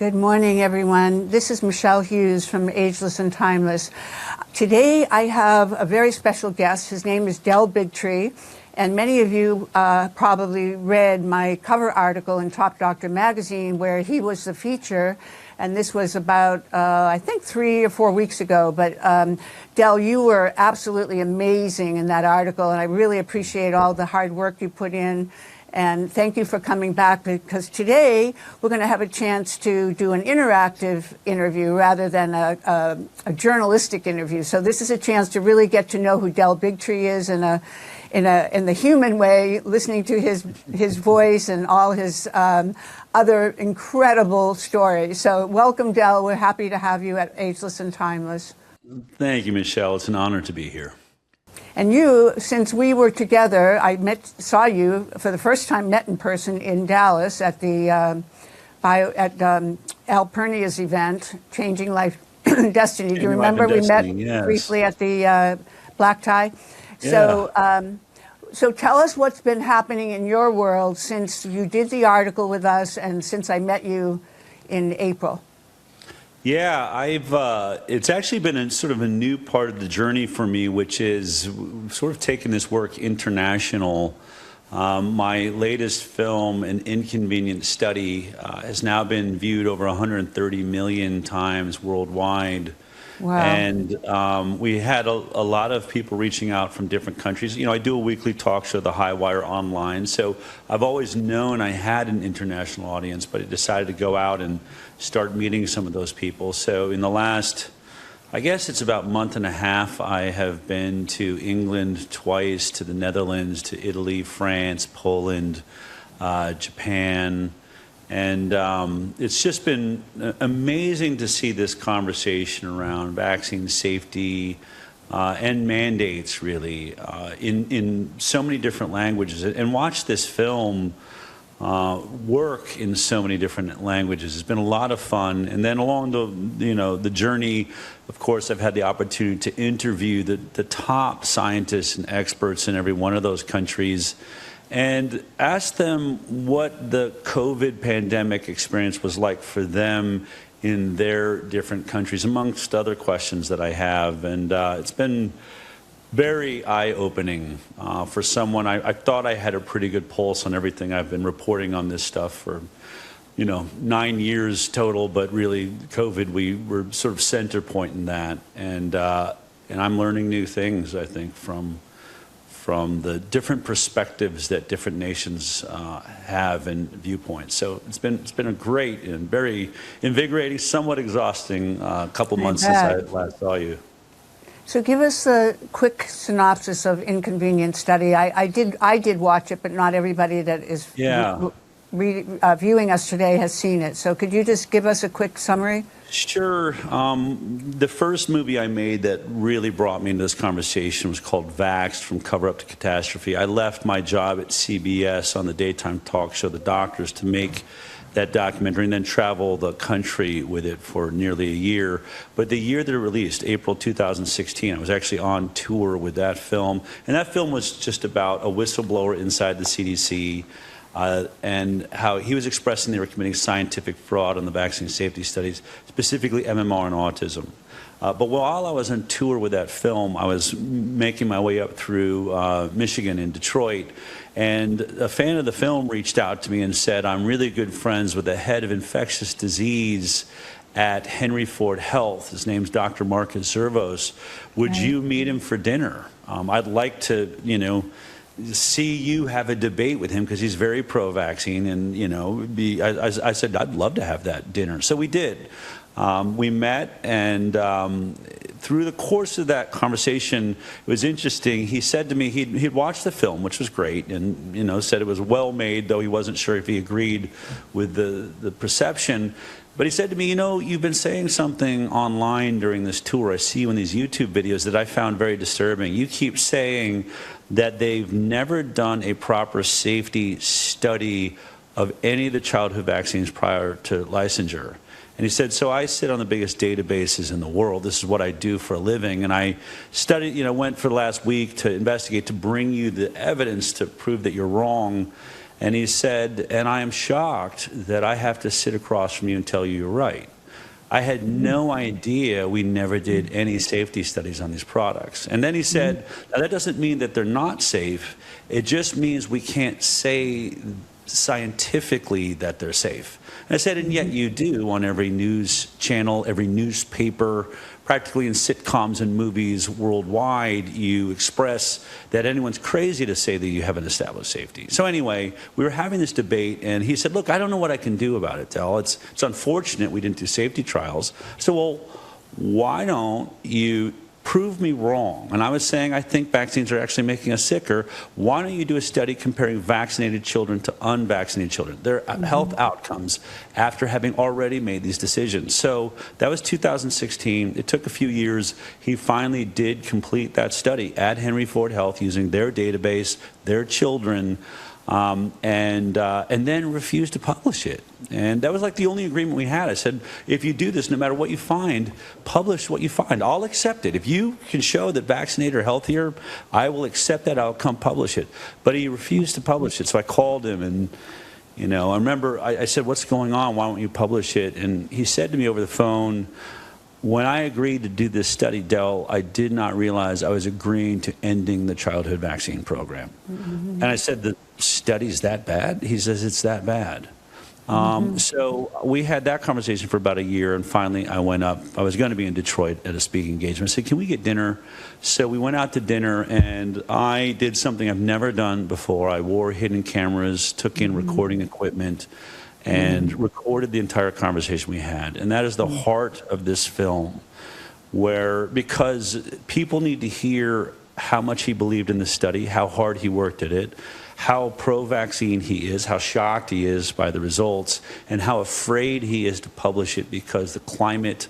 Good morning, everyone. This is Michele Hughes from Ageless and Timeless. Today, I have a very special guest. His name is Del Bigtree, and many of you probably read my cover article in Top Doctor magazine where he was the feature, and this was about, I think, 3 or 4 weeks ago. But Del, you were absolutely amazing in that article, and I really appreciate all the hard work you put in. And thank you for coming back, because today we're going to have a chance to do an interactive interview rather than a journalistic interview. So this is a chance to really get to know who Del Bigtree is in the human way, listening to his voice and all his other incredible stories. So welcome, Del. We're happy to have you at Ageless and Timeless. Thank you, Michele. It's an honor to be here. And you, since we were together, I saw you for the first time, met in person in Dallas at the Al Pernia's event, Changing Life Destiny. Do you remember we met briefly at the black tie? Yeah. So tell us what's been happening in your world since you did the article with us and since I met you in April. Yeah, it's actually been sort of a new part of the journey for me, which is sort of taking this work international. My latest film, An Inconvenient Study, has now been viewed over 130 million times worldwide. Wow. And we had a lot of people reaching out from different countries. You know, I do a weekly talk show, the HighWire online, so I've always known I had an international audience, but I decided to go out and start meeting some of those people. So in the last, I guess it's about month and a half, I have been to England twice, to the Netherlands, to Italy, France, Poland, Japan. And it's just been amazing to see this conversation around vaccine safety and mandates, really, in so many different languages. And watch this film work in so many different languages. It's been a lot of fun. And then along the journey, of course, I've had the opportunity to interview the top scientists and experts in every one of those countries, and ask them what the COVID pandemic experience was like for them in their different countries, amongst other questions that I have. And it's been very eye-opening for someone. I thought I had a pretty good pulse on everything. I've been reporting on this stuff for 9 years total, but really COVID, we were sort of center point in that. And I'm learning new things, I think, from the different perspectives that different nations have and viewpoints. So it's been a great and very invigorating, somewhat exhausting couple months since I last saw you. So give us a quick synopsis of Inconvenient Study. I did watch it, but not everybody that is viewing us today has seen it. So could you just give us a quick summary? Sure. The first movie I made that really brought me into this conversation was called Vaxxed, From Cover-Up to Catastrophe. I left my job at CBS on the daytime talk show, The Doctors, to make that documentary and then travel the country with it for nearly a year. But the year that it released, April 2016, I was actually on tour with that film. And that film was just about a whistleblower inside the CDC, and how he was expressing they were committing scientific fraud on the vaccine safety studies, specifically MMR and autism. But while I was on tour with that film, I was making my way up through Michigan and Detroit, and a fan of the film reached out to me and said, I'm really good friends with the head of infectious disease at Henry Ford Health. His name's Dr. Marcus Zervos. Would you meet him for dinner? I'd like to, see you have a debate with him, because he's very pro-vaccine, and I said I'd love to have that dinner. So we did. We met, and through the course of that conversation, it was interesting. He said to me he'd watched the film, which was great, and said it was well made, though he wasn't sure if he agreed with the perception. But he said to me, you've been saying something online during this tour. I see you in these YouTube videos that I found very disturbing. You keep saying that they've never done a proper safety study of any of the childhood vaccines prior to licensure. And he said, so I sit on the biggest databases in the world. This is what I do for a living. And I studied, went for the last week to investigate, to bring you the evidence to prove that you're wrong. And he said, and I am shocked that I have to sit across from you and tell you you're right. I had no idea we never did any safety studies on these products. And then he said, now that doesn't mean that they're not safe. It just means we can't say scientifically that they're safe. And I said, and yet you do on every news channel, every newspaper, practically in sitcoms and movies worldwide, you express that anyone's crazy to say that you haven't established safety. So anyway, we were having this debate, and he said, look, I don't know what I can do about it, Del. It's unfortunate we didn't do safety trials. So, well, why don't you prove me wrong? And I was saying, I think vaccines are actually making us sicker. Why don't you do a study comparing vaccinated children to unvaccinated children, their health outcomes after having already made these decisions? So that was 2016. It took a few years. He finally did complete that study at Henry Ford Health using their database, their children, and then refused to publish it. And that was like the only agreement we had. I said, if you do this, no matter what you find, publish what you find. I'll accept it. If you can show that vaccinated are healthier, I will accept that. I'll come publish it. But he refused to publish it. So I called him, and I remember I said, what's going on? Why won't you publish it? And he said to me over the phone, when I agreed to do this study, Del, I did not realize I was agreeing to ending the childhood vaccine program. And I said, the study's that bad? He says, it's that bad. So we had that conversation for about a year, and finally I went up. I was going to be in Detroit at a speaking engagement. I said, can we get dinner? So we went out to dinner, and I did something I've never done before. I wore hidden cameras, took in recording equipment, and recorded the entire conversation we had. And that is the heart of this film, because people need to hear how much he believed in the study, how hard he worked at it, how pro-vaccine he is, how shocked he is by the results, and how afraid he is to publish it because the climate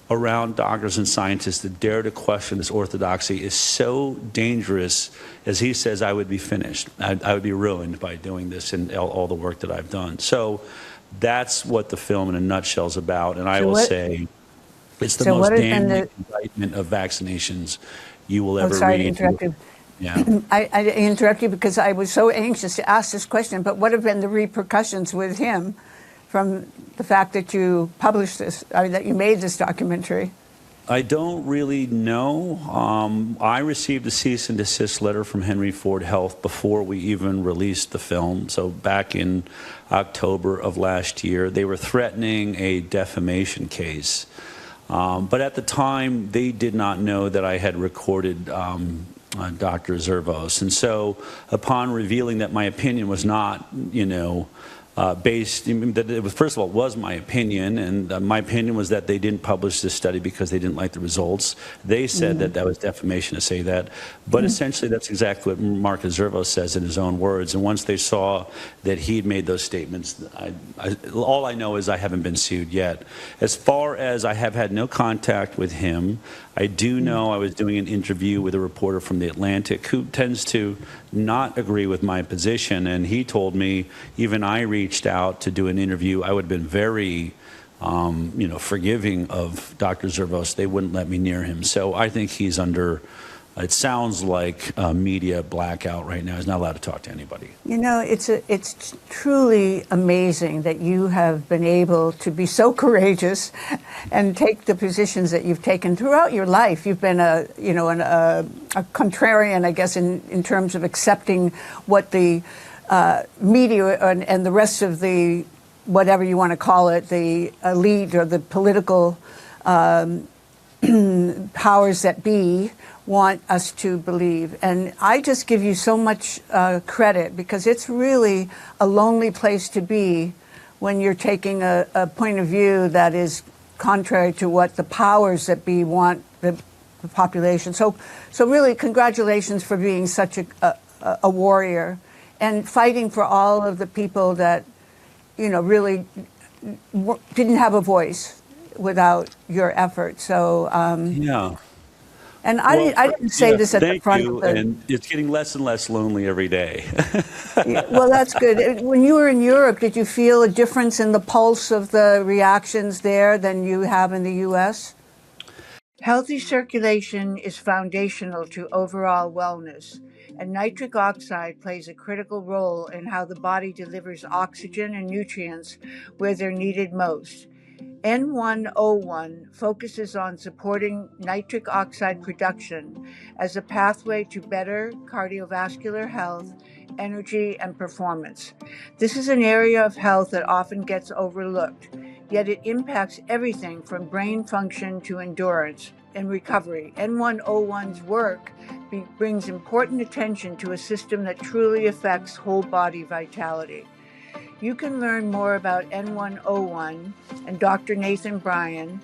around doctors and scientists that dare to question this orthodoxy is so dangerous. As he says, I would be finished. I would be ruined by doing this and all the work that I've done. So that's what the film in a nutshell is about. And I will say it's the most damning indictment of vaccinations you will ever read. Sorry to interrupt you. Yeah. I interrupt you because I was so anxious to ask this question, but what have been the repercussions with him from the fact that you published this, that you made this documentary? I don't really know. I received a cease and desist letter from Henry Ford Health before we even released the film. So back in October of last year, they were threatening a defamation case. But at the time, they did not know that I had recorded Dr. Zervos. And so upon revealing that my opinion was not, based, that it was, first of all, it was my opinion, and my opinion was that they didn't publish this study because they didn't like the results. They said that was defamation to say that, but essentially that's exactly what Marcus Zervos says in his own words. And once they saw that he'd made those statements, all I know is I haven't been sued yet. As far as I have had no contact with him, I do know I was doing an interview with a reporter from The Atlantic who tends to not agree with my position, and he told me even I reached out to do an interview. I would have been very, forgiving of Dr. Zervos. They wouldn't let me near him. So I think he's under, it sounds like a media blackout right now. He's not allowed to talk to anybody. It's truly amazing that you have been able to be so courageous and take the positions that you've taken throughout your life. You've been a contrarian, I guess, in terms of accepting what the media and the rest of the, whatever you want to call it, the elite or the political powers that be want us to believe. And I just give you so much credit, because it's really a lonely place to be when you're taking a point of view that is contrary to what the powers that be want the population. So really, congratulations for being such a warrior and fighting for all of the people that, really didn't have a voice without your effort. So, yeah. And I didn't say this at the front. Thank you, and it's getting less and less lonely every day. Well, that's good. When you were in Europe, did you feel a difference in the pulse of the reactions there than you have in the U.S.? Healthy circulation is foundational to overall wellness, and nitric oxide plays a critical role in how the body delivers oxygen and nutrients where they're needed most. N101 focuses on supporting nitric oxide production as a pathway to better cardiovascular health, energy, and performance. This is an area of health that often gets overlooked, yet it impacts everything from brain function to endurance and recovery. N101's work brings important attention to a system that truly affects whole body vitality. You can learn more about N101 and Dr. Nathan Bryan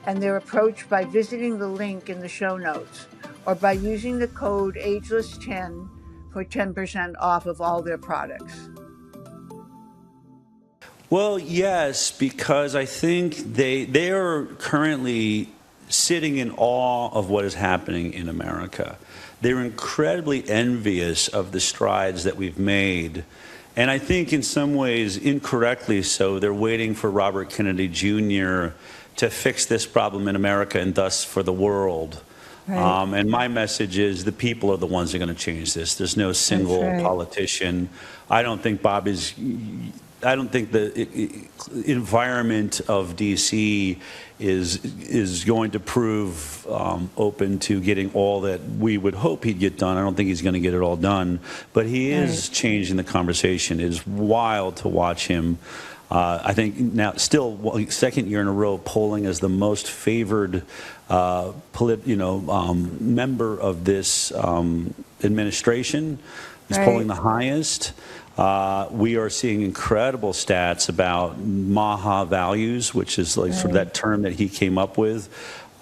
and their approach by visiting the link in the show notes or by using the code AGELESS10 for 10% off of all their products. Well, yes, because I think they are currently sitting in awe of what is happening in America. They're incredibly envious of the strides that we've made. And I think in some ways, incorrectly so, they're waiting for Robert Kennedy Jr. to fix this problem in America and thus for the world. Right. And my message is the people are the ones that are going to change this. There's no single politician. I don't think the environment of D.C. is going to prove open to getting all that we would hope he'd get done. I don't think he's going to get it all done, but he is changing the conversation. It is wild to watch him. I think now, still, second year in a row, polling as the most favored member of this administration. He's polling the highest. We are seeing incredible stats about MAHA values, which is like sort of that term that he came up with.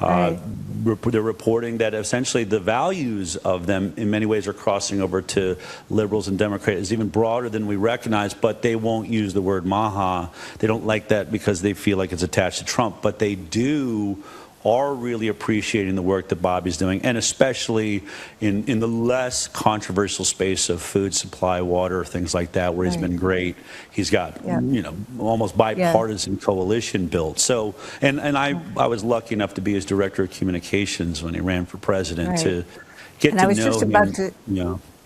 They're reporting that essentially the values of them in many ways are crossing over to liberals and Democrats. It's even broader than we recognize, but they won't use the word MAHA. They don't like that because they feel like it's attached to Trump, but they are really appreciating the work that Bobby's doing, and especially in the less controversial space of food supply, water, things like that, where he's been great. He's got almost bipartisan coalition built. So, and I was lucky enough to be his director of communications when he ran for president to get to know him.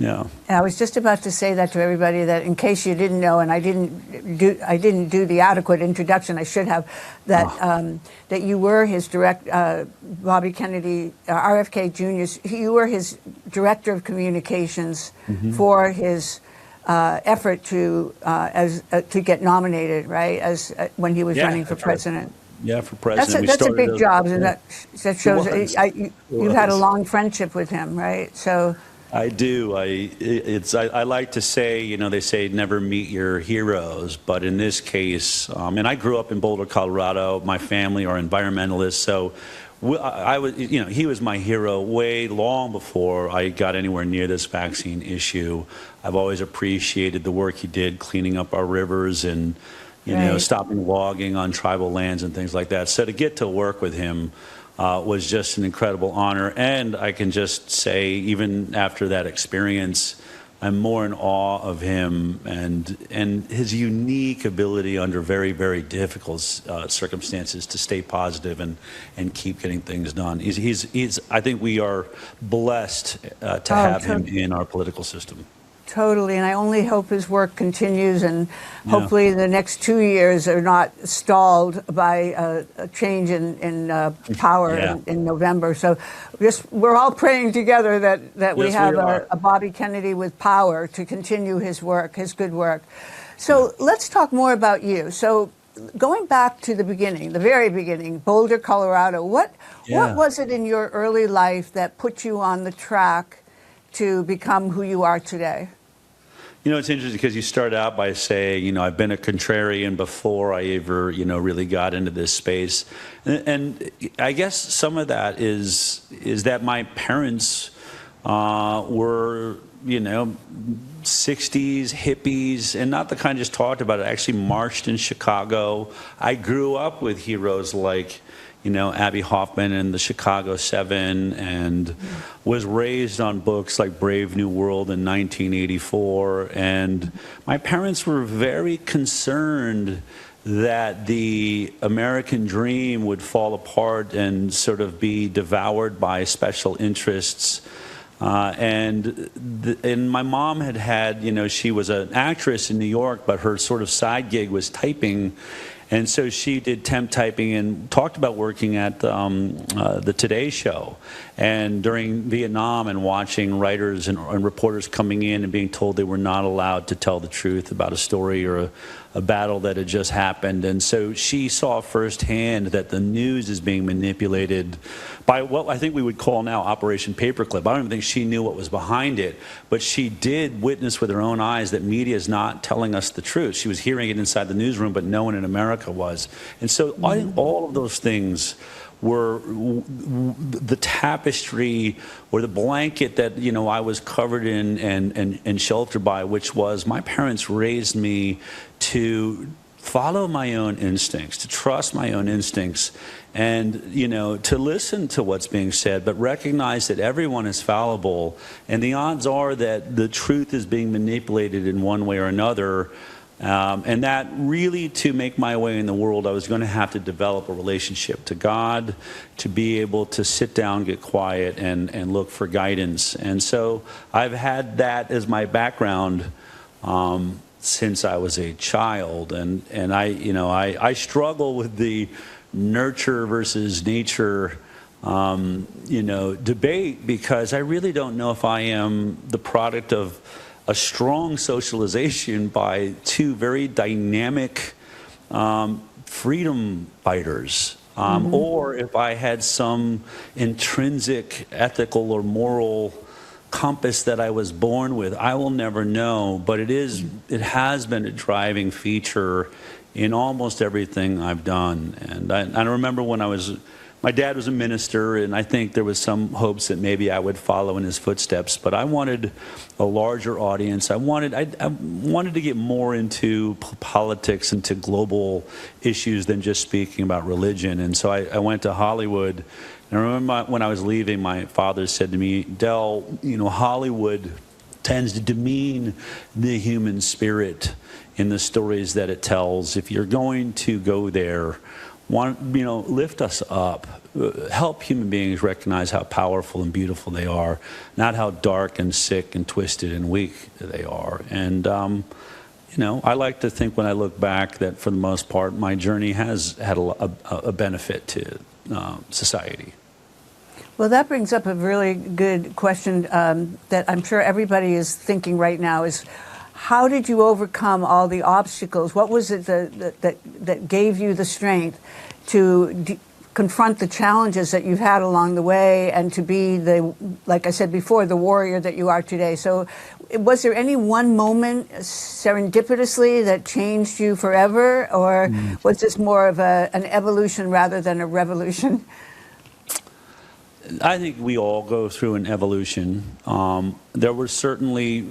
And I was just about to say that to everybody, that in case you didn't know, and I didn't do the adequate introduction, I should have, that that you were his Bobby Kennedy, RFK Jr.'s, you were his director of communications for his effort to get nominated, right, as when he was running for president. Yeah, for president. That's a big job, and that shows you had a long friendship with him, right? So. I do. I like to say, they say never meet your heroes, but in this case, and I grew up in Boulder, Colorado. My family are environmentalists, so I was, he was my hero way long before I got anywhere near this vaccine issue. I've always appreciated the work he did cleaning up our rivers and, stopping logging on tribal lands and things like that. So to get to work with him was just an incredible honor. And I can just say, even after that experience, I'm more in awe of him and his unique ability under very, very difficult circumstances to stay positive and keep getting things done. I think we are blessed to have him in our political system. Totally, and I only hope his work continues, and hopefully the next 2 years are not stalled by a change in power in November. So we're all praying together that we have a Bobby Kennedy with power to continue his work, his good work. So let's talk more about you. So going back to the beginning, the very beginning, Boulder, Colorado, what was it in your early life that put you on the track to become who you are today? It's interesting because you start out by saying, I've been a contrarian before I ever, really got into this space. And I guess some of that is that my parents were, 60s hippies, and not the kind just talked about it, actually marched in Chicago. I grew up with heroes like, Abby Hoffman and the Chicago 7, and was raised on books like Brave New World in 1984. And my parents were very concerned that the American dream would fall apart and sort of be devoured by special interests. And my mom had, she was an actress in New York, but her sort of side gig was typing. And so she did temp typing and talked about working at the Today Show. And during Vietnam and watching writers and reporters coming in and being told they were not allowed to tell the truth about a story or a battle that had just happened. And so she saw firsthand that the news is being manipulated by what I think we would call now Operation Paperclip. I don't even think she knew what was behind it, but she did witness with her own eyes that media is not telling us the truth. She was hearing it inside the newsroom, but no one in America was. And so I think all of those things were the tapestry or the blanket that I was covered in and sheltered by, which was my parents raised me to follow my own instincts, to trust my own instincts, and to listen to what's being said, but recognize that everyone is fallible, and the odds are that the truth is being manipulated in one way or another. And that really, to make my way in the world, I was going to have to develop a relationship to God, to be able to sit down, get quiet, and look for guidance. And so I've had that as my background since I was a child. And I struggle with the nurture versus nature debate, because I really don't know if I am the product of a strong socialization by two very dynamic freedom fighters, or if I had some intrinsic ethical or moral compass that I was born with. I will never know, but it has been a driving feature in almost everything I've done. And I remember when my dad was a minister, and I think there was some hopes that maybe I would follow in his footsteps. But I wanted a larger audience. I wanted to get more into politics, into global issues than just speaking about religion. And so I went to Hollywood. And I remember when I was leaving, my father said to me, "Del, Hollywood tends to demean the human spirit in the stories that it tells. If you're going to go there, lift us up, help human beings recognize how powerful and beautiful they are, not how dark and sick and twisted and weak they are." And I like to think when I look back that for the most part my journey has had a benefit to society. Well, that brings up a really good question that I'm sure everybody is thinking right now is, how did you overcome all the obstacles? What was it that gave you the strength to confront the challenges that you've had along the way and to be like I said before, the warrior that you are today? So was there any one moment serendipitously that changed you forever, or was this more of an evolution rather than a revolution? I think we all go through an evolution. There were certainly,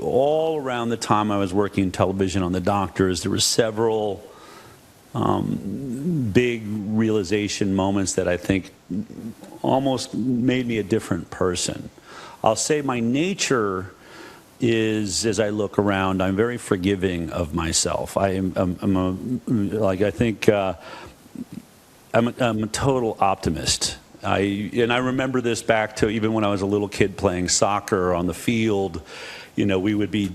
all around the time I was working in television on The Doctors, there were several big realization moments that I think almost made me a different person. I'll say my nature is, as I look around, I'm very forgiving of myself. I'm a total optimist. I remember this back to even when I was a little kid playing soccer on the field. We would be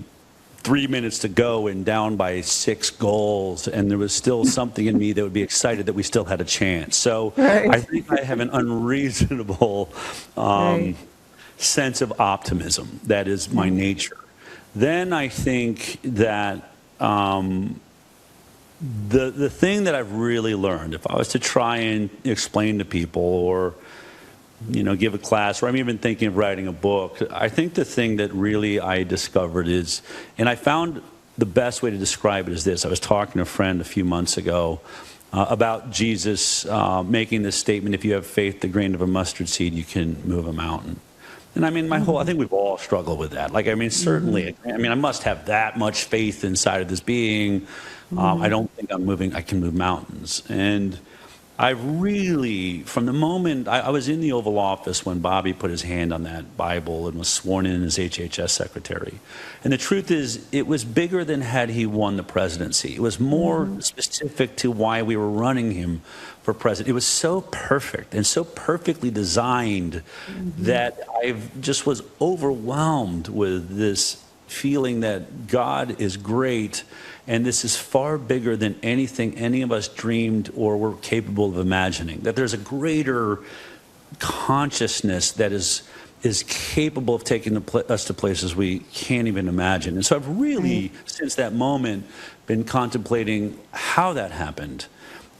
3 minutes to go and down by 6 goals, and there was still something in me that would be excited that we still had a chance. So right. I think I have an unreasonable sense of optimism. That is my nature. Then I think that the thing that I've really learned, if I was to try and explain to people or give a class, or I'm even thinking of writing a book, I think the thing that really I discovered is, and I found the best way to describe it is this. I was talking to a friend a few months ago about Jesus making this statement, if you have faith the grain of a mustard seed, you can move a mountain. And I mean, I think we've all struggled with that. Certainly, I must have that much faith inside of this being. I don't think I can move mountains. And I've really, from the moment I was in the Oval Office when Bobby put his hand on that Bible and was sworn in as HHS secretary. And the truth is, it was bigger than had he won the presidency. It was more specific to why we were running him for president. It was so perfect and so perfectly designed that I just was overwhelmed with this feeling that God is great, and this is far bigger than anything any of us dreamed or were capable of imagining. That there's a greater consciousness that is capable of taking us to places we can't even imagine. And so I've really, since that moment, been contemplating how that happened.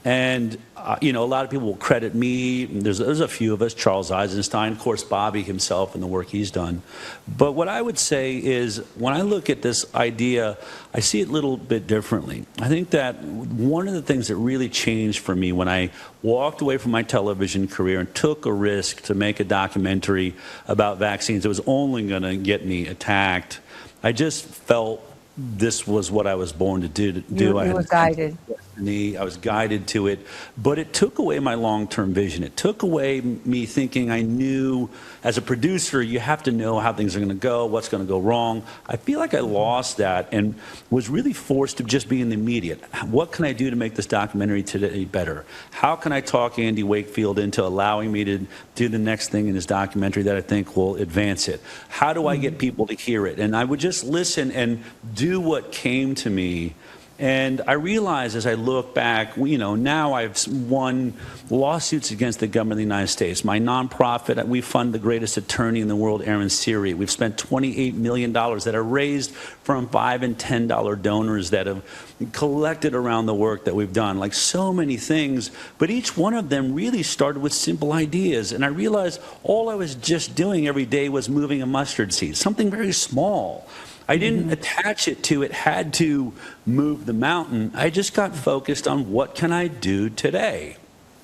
And, a lot of people will credit me. There's a few of us, Charles Eisenstein, of course, Bobby himself and the work he's done. But what I would say is when I look at this idea, I see it a little bit differently. I think that one of the things that really changed for me when I walked away from my television career and took a risk to make a documentary about vaccines that was only going to get me attacked, I just felt this was what I was born to do. You were guided. I was guided to it, but it took away my long-term vision. It took away me thinking I knew, as a producer, you have to know how things are going to go, what's going to go wrong. I feel like I lost that and was really forced to just be in the immediate. What can I do to make this documentary today better? How can I talk Andy Wakefield into allowing me to do the next thing in his documentary that I think will advance it? How do I get people to hear it? And I would just listen and do what came to me. And I realize as I look back, now I've won lawsuits against the government of the United States. My nonprofit, we fund the greatest attorney in the world, Aaron Siri. We've spent $28 million that are raised from $5 and $10 donors that have collected around the work that we've done, like so many things. But each one of them really started with simple ideas. And I realized all I was just doing every day was moving a mustard seed, something very small. I didn't attach it to it had to move the mountain. I just got focused on what can I do today.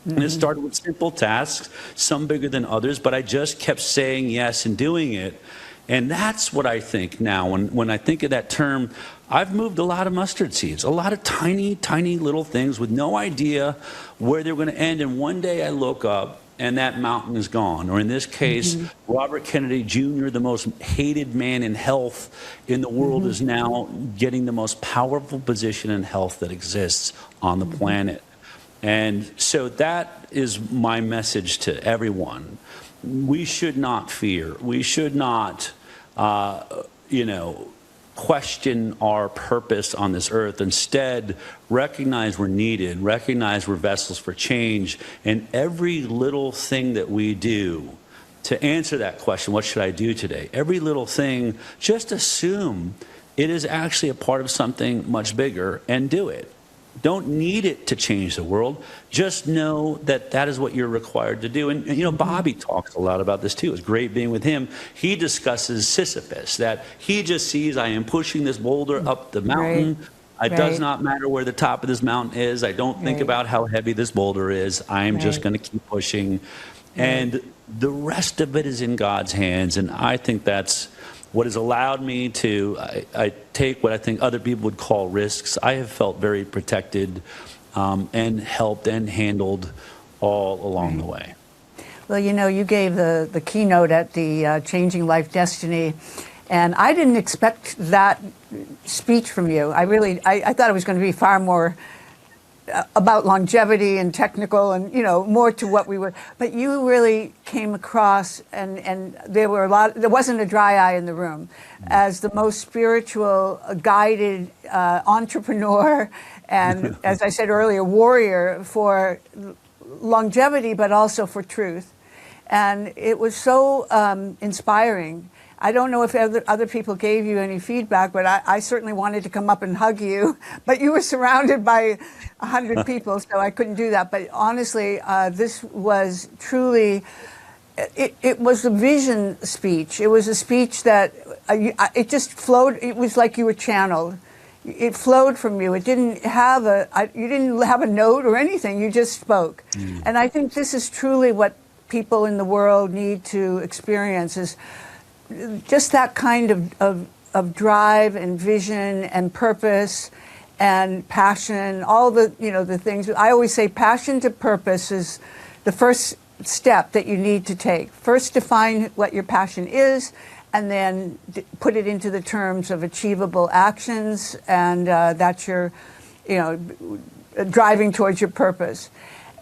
And it started with simple tasks, some bigger than others, but I just kept saying yes and doing it. And that's what I think now. When I think of that term, I've moved a lot of mustard seeds, a lot of tiny, tiny little things with no idea where they're going to end. And one day I look up and that mountain is gone. Or in this case, Robert Kennedy Jr., the most hated man in health in the world, is now getting the most powerful position in health that exists on the planet. And so that is my message to everyone. We should not fear. We should not, question our purpose on this earth. Instead, recognize we're needed, recognize we're vessels for change, and every little thing that we do to answer that question, what should I do today? Every little thing, just assume it is actually a part of something much bigger and do it. Don't need it to change the world. Just know that that is what you're required to do. And Bobby talks a lot about this too. It's great being with him. He discusses Sisyphus, that he just sees I am pushing this boulder up the mountain. It does not matter where the top of this mountain is. I don't think about how heavy this boulder is. I'm just going to keep pushing. And the rest of it is in God's hands. And I think that's what has allowed me to I take what I think other people would call risks. I have felt very protected and helped and handled all along the way. Well, you gave the keynote at the Changing Life Destiny, and I didn't expect that speech from you. I thought it was going to be far more about longevity and technical and, more to what we were, but you really came across and there wasn't a dry eye in the room as the most spiritual, guided entrepreneur and, as I said earlier, warrior for longevity, but also for truth. And it was so inspiring. I don't know if other people gave you any feedback, but I certainly wanted to come up and hug you. But you were surrounded by 100 people, so I couldn't do that. But honestly, this was truly, it was a vision speech. It was a speech that it just flowed. It was like you were channeled. It flowed from you. It didn't have you didn't have a note or anything. You just spoke. And I think this is truly what people in the world need to experience is just that kind of drive and vision and purpose and passion, all the, the things. I always say passion to purpose is the first step that you need to take. First, define what your passion is, and then put it into the terms of achievable actions, and that's your, driving towards your purpose.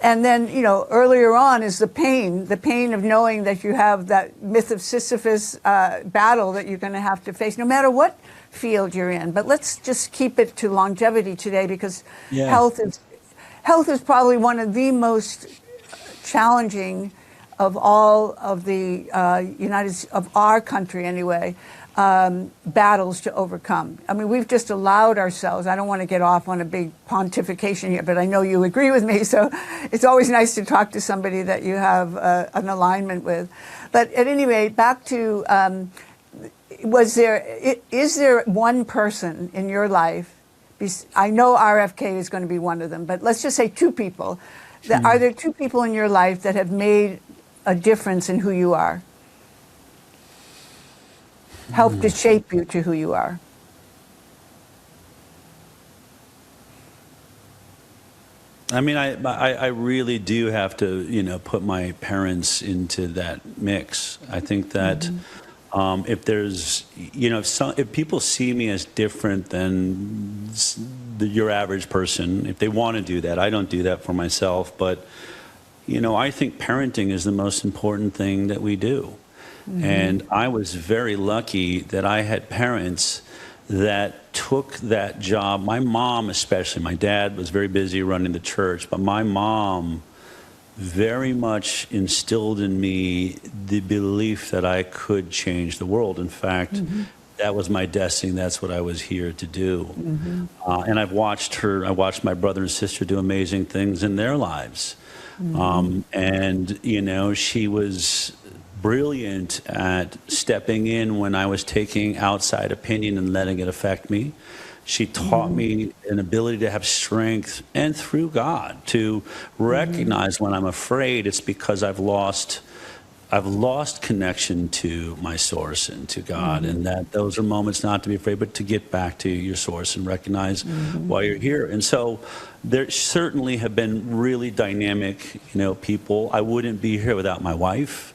And then, earlier on is the pain of knowing that you have that myth of Sisyphus battle that you're going to have to face, no matter what field you're in. But let's just keep it to longevity today, because health is probably one of the most challenging of all of the of our country anyway, battles to overcome. I mean, we've just allowed ourselves, I don't want to get off on a big pontification here, but I know you agree with me, so it's always nice to talk to somebody that you have an alignment with. But at any rate, back to, is there one person in your life, I know RFK is going to be one of them, but let's just say two people. Are there two people in your life that have made a difference in who you are? Helped to shape you to who you are? I mean, I really do have to, put my parents into that mix. I think that if there's, if people see me as different than your average person, if they want to do that, I don't do that for myself, but, I think parenting is the most important thing that we do. And I was very lucky that I had parents that took that job. My mom especially, my dad was very busy running the church, but my mom very much instilled in me the belief that I could change the world. In fact, that was my destiny. That's what I was here to do. And I watched my brother and sister do amazing things in their lives. And, she was brilliant at stepping in when I was taking outside opinion and letting it affect me. She taught me an ability to have strength, and through God, to recognize when I'm afraid it's because I've lost connection to my source and to God, and that those are moments not to be afraid, but to get back to your source and recognize why you're here. And so there certainly have been really dynamic, people. I wouldn't be here without my wife.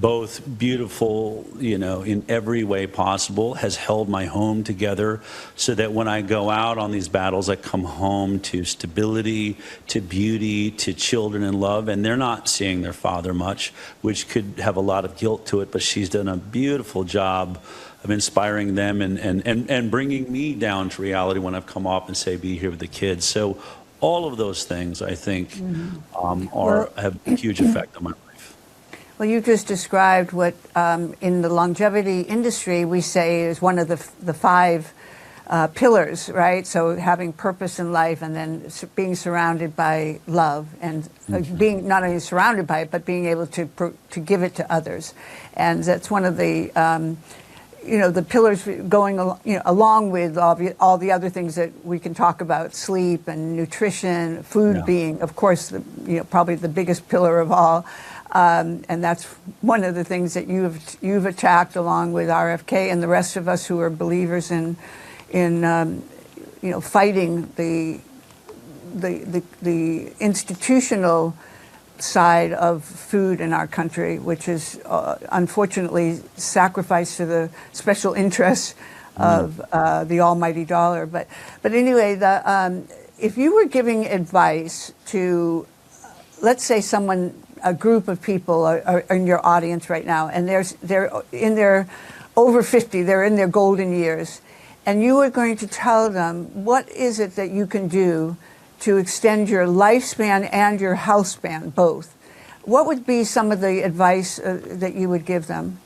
Both beautiful, in every way possible, has held my home together so that when I go out on these battles, I come home to stability, to beauty, to children and love. And they're not seeing their father much, which could have a lot of guilt to it, but she's done a beautiful job of inspiring them and bringing me down to reality when I've come off and say, be here with the kids. So all of those things, I think, have a huge effect on my life. Well, you just described what in the longevity industry we say is one of the five pillars, right? So having purpose in life, and then being surrounded by love, and being not only surrounded by it, but being able to give it to others. And that's one of the the pillars going along with all the other things that we can talk about: sleep and nutrition, food being, of course, probably the biggest pillar of all. And that's one of the things that you've attacked, along with RFK and the rest of us who are believers in fighting the institutional side of food in our country, which is unfortunately sacrificed to the special interests of the almighty dollar. But anyway, if you were giving advice to, let's say, a group of people are in your audience right now, and they're in their over 50, they're in their golden years, and you are going to tell them what is it that you can do to extend your lifespan and your health span, both. What would be some of the advice that you would give them?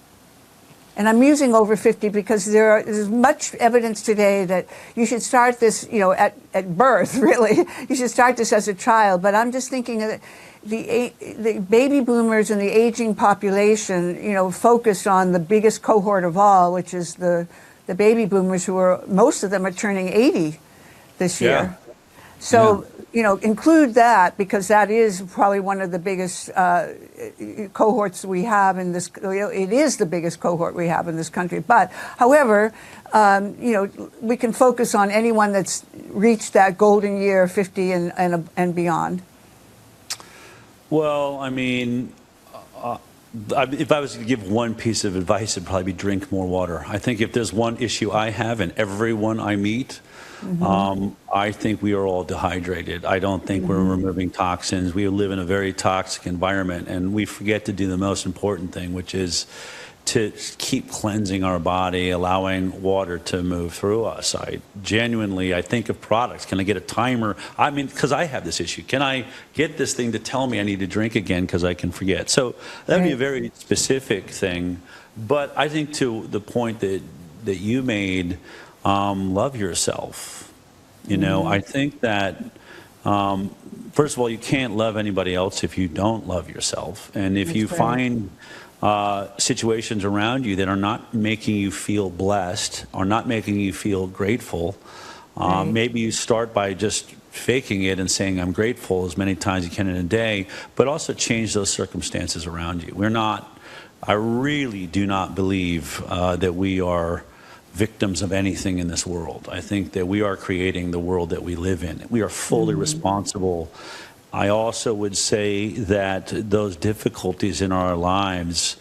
And I'm using over 50 because there's much evidence today that you should start this, at birth, really. You should start this as a child. But I'm just thinking that the baby boomers and the aging population, focus on the biggest cohort of all, which is the baby boomers, most of them are turning 80 this year. So include that, because that is probably one of the biggest cohorts we have in this. It is the biggest cohort we have in this country. But, however, we can focus on anyone that's reached that golden year, 50 and beyond. Well, I mean, if I was to give one piece of advice, it'd probably be drink more water. I think if there's one issue I have, and everyone I meet, I think we are all dehydrated. I don't think we're removing toxins. We live in a very toxic environment, and we forget to do the most important thing, which is to keep cleansing our body, allowing water to move through us. I think of products. Can I get a timer? I mean, because I have this issue. Can I get this thing to tell me I need to drink again because I can forget? So that would be a very specific thing. But I think to the point that you made, love yourself. I think that, first of all, you can't love anybody else if you don't love yourself. And if you find situations around you that are not making you feel blessed, or not making you feel grateful, maybe you start by just faking it and saying, I'm grateful as many times as you can in a day, but also change those circumstances around you. I really do not believe that we are victims of anything in this world. I think that we are creating the world that we live in. We are fully responsible. I also would say that those difficulties in our lives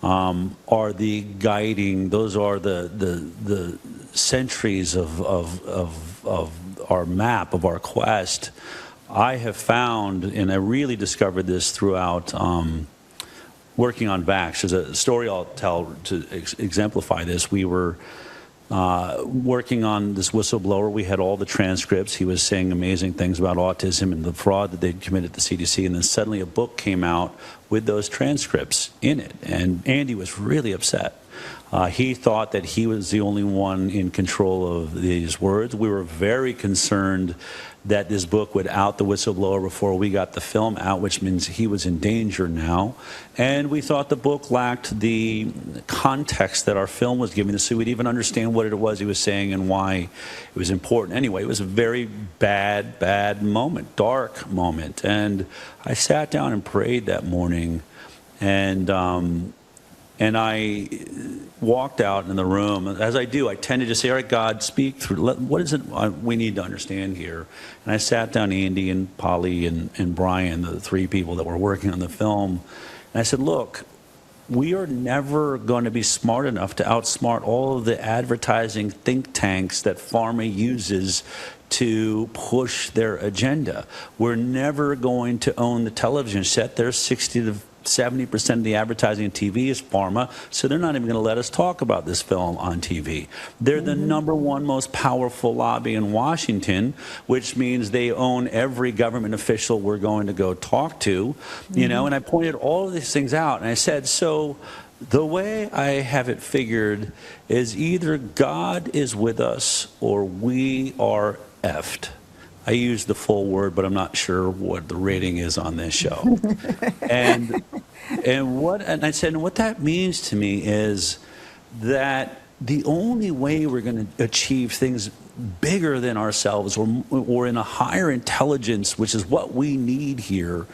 are the guiding, those are the centuries of our map, of our quest. I have found, and I really discovered this throughout working on VAX. There's a story I'll tell to exemplify this. We were working on this whistleblower. We had all the transcripts. He was saying amazing things about autism and the fraud that they'd committed at the CDC. And then suddenly a book came out with those transcripts in it. And Andy was really upset. He thought that he was the only one in control of these words. We were very concerned that this book would out the whistleblower before we got the film out, which means he was in danger now. And we thought the book lacked the context that our film was giving us, so we'd even understand what it was he was saying and why it was important. Anyway, it was a very bad moment, dark moment. And I sat down and prayed that morning, and I walked out in the room. As I do, I tend to just say, all right, God, speak through. What is it we need to understand here? And I sat down, Andy and Polly and Brian, the three people that were working on the film, and I said, look, we are never going to be smart enough to outsmart all of the advertising think tanks that pharma uses to push their agenda. We're never going to own the television set. There's 60 to 70% of the advertising on TV is pharma, so they're not even going to let us talk about this film on TV. They're the number one most powerful lobby in Washington, which means they own every government official we're going to go talk to, and I pointed all of these things out, and I said, so the way I have it figured is either God is with us or we are effed. I used the full word, but I'm not sure what the rating is on this show. and I said, what that means to me is that the only way we're going to achieve things bigger than ourselves or in a higher intelligence, which is what we need here,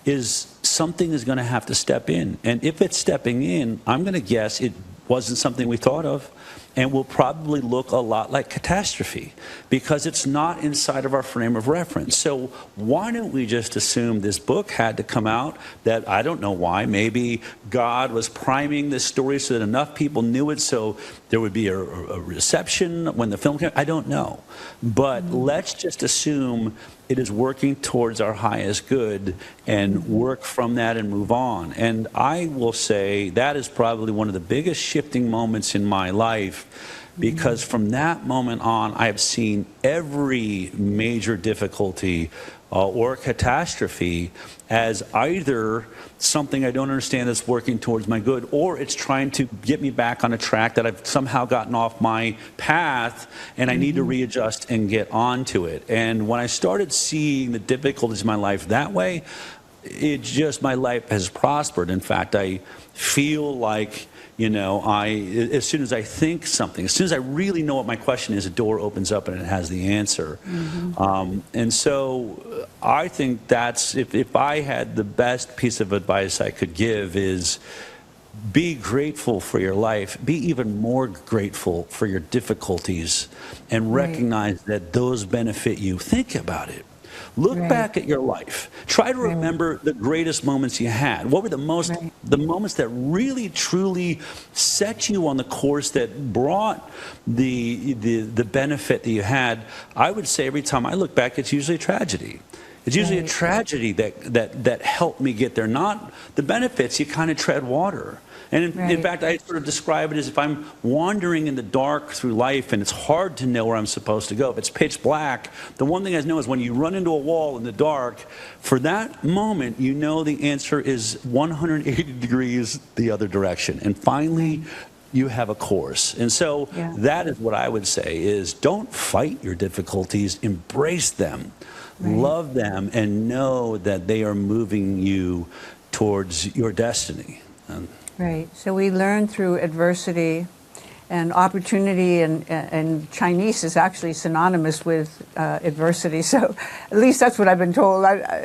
is something is going to have to step in. And if it's stepping in, I'm going to guess it wasn't something we thought of, and will probably look a lot like catastrophe because it's not inside of our frame of reference. So why don't we just assume this book had to come out, that I don't know why, maybe God was priming this story so that enough people knew it so there would be a reception when the film came out. I don't know. But let's just assume it is working towards our highest good and work from that and move on. And I will say that is probably one of the biggest shifting moments in my life, because from that moment on, I have seen every major difficulty or catastrophe as either something I don't understand that's working towards my good, or it's trying to get me back on a track that I've somehow gotten off my path and I need to readjust and get onto it. And when I started seeing the difficulties in my life that way, it just, my life has prospered. In fact, I feel like, as soon as I think something, as soon as I really know what my question is, a door opens up and it has the answer. And so I think that's, if I had the best piece of advice I could give, is be grateful for your life, be even more grateful for your difficulties, and recognize that those benefit you. Think about it. Look back at your life. Try to remember the greatest moments you had. What were the moments that really, truly set you on the course that brought the benefit that you had? I would say every time I look back, it's usually a tragedy. It's usually a tragedy that helped me get there, not the benefits. You kind of tread water. And in fact, I sort of describe it as if I'm wandering in the dark through life and it's hard to know where I'm supposed to go. If it's pitch black, the one thing I know is when you run into a wall in the dark, for that moment, you know the answer is 180 degrees the other direction. And finally, you have a course. And so that is what I would say is, don't fight your difficulties, embrace them, love them, and know that they are moving you towards your destiny. Right. So we learn through adversity, and opportunity and Chinese is actually synonymous with adversity. So at least that's what I've been told.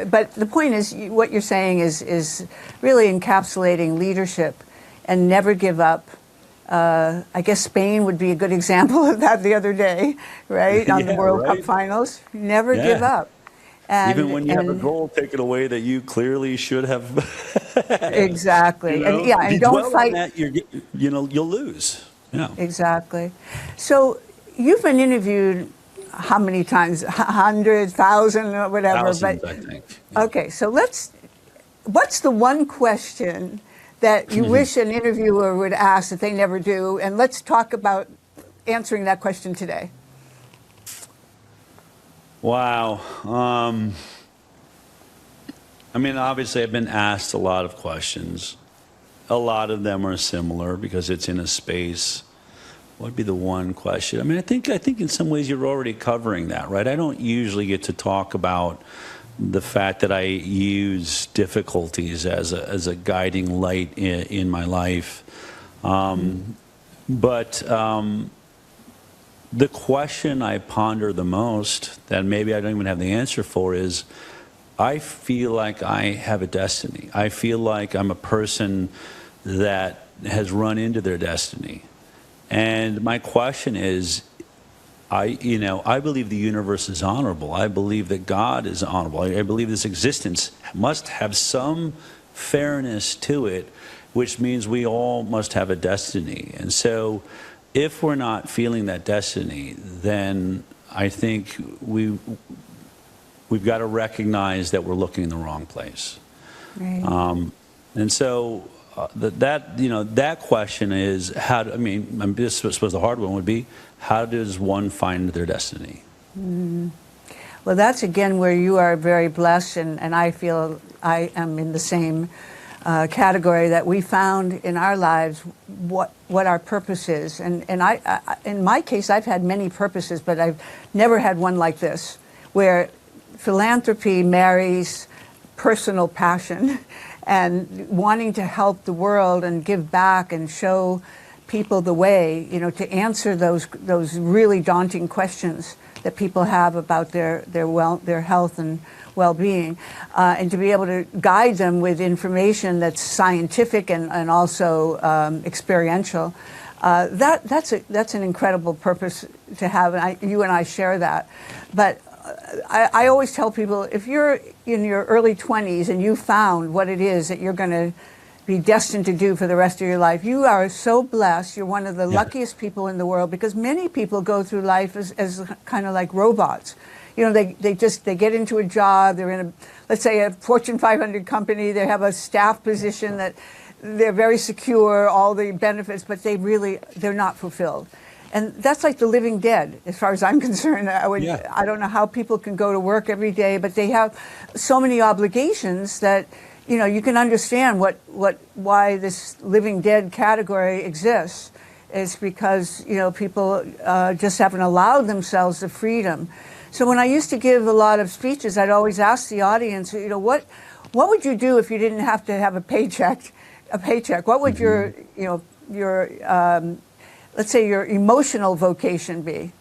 But the point is, what you're saying is really encapsulating leadership and never give up. I guess Spain would be a good example of that the other day, right? On the World Cup finals. Never give up. And, even when you have a goal taken away that you clearly should have. Exactly. And and don't fight. On that, you'll lose. Yeah. Exactly. So you've been interviewed how many times? 100, 1,000, or whatever. Thousands, I think. Yeah. Okay, so what's the one question that you wish an interviewer would ask that they never do? And let's talk about answering that question today. Wow. I mean, obviously, I've been asked a lot of questions. A lot of them are similar because it's in a space. What would be the one question? I mean, I think in some ways you're already covering that, right? I don't usually get to talk about the fact that I use difficulties as a guiding light in my life. But the question I ponder the most, that maybe I don't even have the answer for, is I feel like I have a destiny. I feel like I'm a person that has run into their destiny. And my question is, I believe the universe is honorable. I believe that God is honorable. I believe this existence must have some fairness to it, which means we all must have a destiny. And so if we're not feeling that destiny, then I think we've got to recognize that we're looking in the wrong place. Right. And so that question is, I suppose the hard one would be, how does one find their destiny? Well, that's again where you are very blessed, and I feel I am in the same category, that we found in our lives what our purpose is. And I in my case, I've had many purposes, but I've never had one like this, where philanthropy marries personal passion and wanting to help the world and give back and show people the way, to answer those really daunting questions that people have about their health and well-being, and to be able to guide them with information that's scientific and also experiential. That's an incredible purpose to have, and you and I share that. But I always tell people, if you're in your early 20s and you found what it is that you're going to be destined to do for the rest of your life, you are so blessed. You're one of the luckiest people in the world, because many people go through life as kind of like robots. They get into a job, they're in let's say a Fortune 500 company, they have a staff position that they're very secure, all the benefits, but they're not fulfilled. And that's like the living dead, as far as I'm concerned. I don't know how people can go to work every day, but they have so many obligations that, you can understand why this living dead category exists. Is because, people just haven't allowed themselves the freedom. So when I used to give a lot of speeches, I'd always ask the audience, what would you do if you didn't have to have a paycheck? What would your, let's say your emotional vocation be?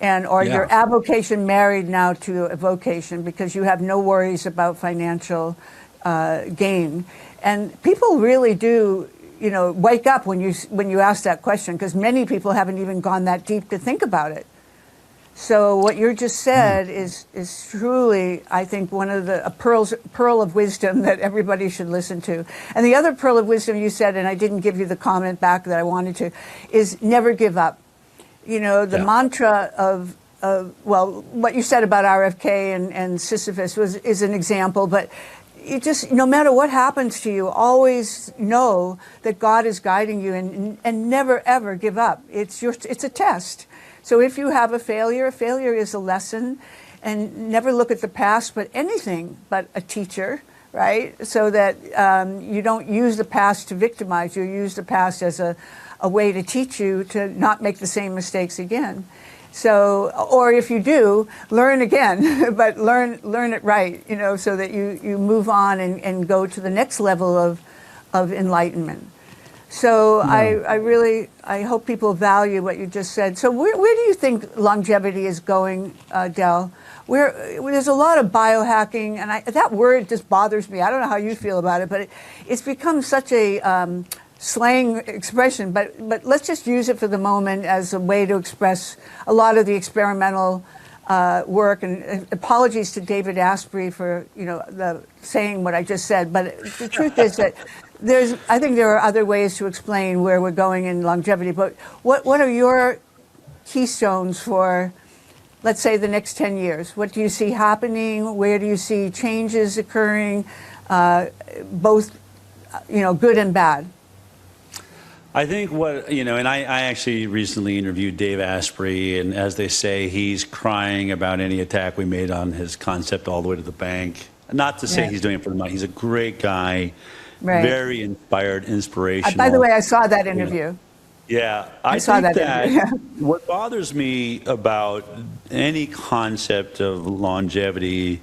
Or your avocation married now to a vocation because you have no worries about financial gain. And people really do, wake up when you ask that question, because many people haven't even gone that deep to think about it. So what you just said is truly, I think, one of the pearl of wisdom that everybody should listen to. And the other pearl of wisdom you said, and I didn't give you the comment back that I wanted to, is never give up. The mantra of what you said about RFK and Sisyphus is an example, but you just, no matter what happens to you, always know that God is guiding you, and never ever give up. It's a test. So if you have a failure is a lesson, and never look at the past, but anything but a teacher, right? So that you don't use the past to victimize you. Use the past as a way to teach you to not make the same mistakes again. So, or if you do, learn again, but learn it right, so that you move on and go to the next level of enlightenment. So I hope people value what you just said. So where do you think longevity is going, Del? There's a lot of biohacking, and that word just bothers me. I don't know how you feel about it, but it's become such a slang expression. But let's just use it for the moment as a way to express a lot of the experimental work. And apologies to David Asprey for saying what I just said. But the truth is that I think there are other ways to explain where we're going in longevity. But what are your keystones for, let's say, the next 10 years? What do you see happening? Where do you see changes occurring, both, good and bad? I think and I actually recently interviewed Dave Asprey, and as they say, he's crying about any attack we made on his concept all the way to the bank. Not to say he's doing it for the money. He's a great guy, very inspired, inspirational. By the way, I saw that interview. Yeah, I saw think that interview. What bothers me about any concept of longevity,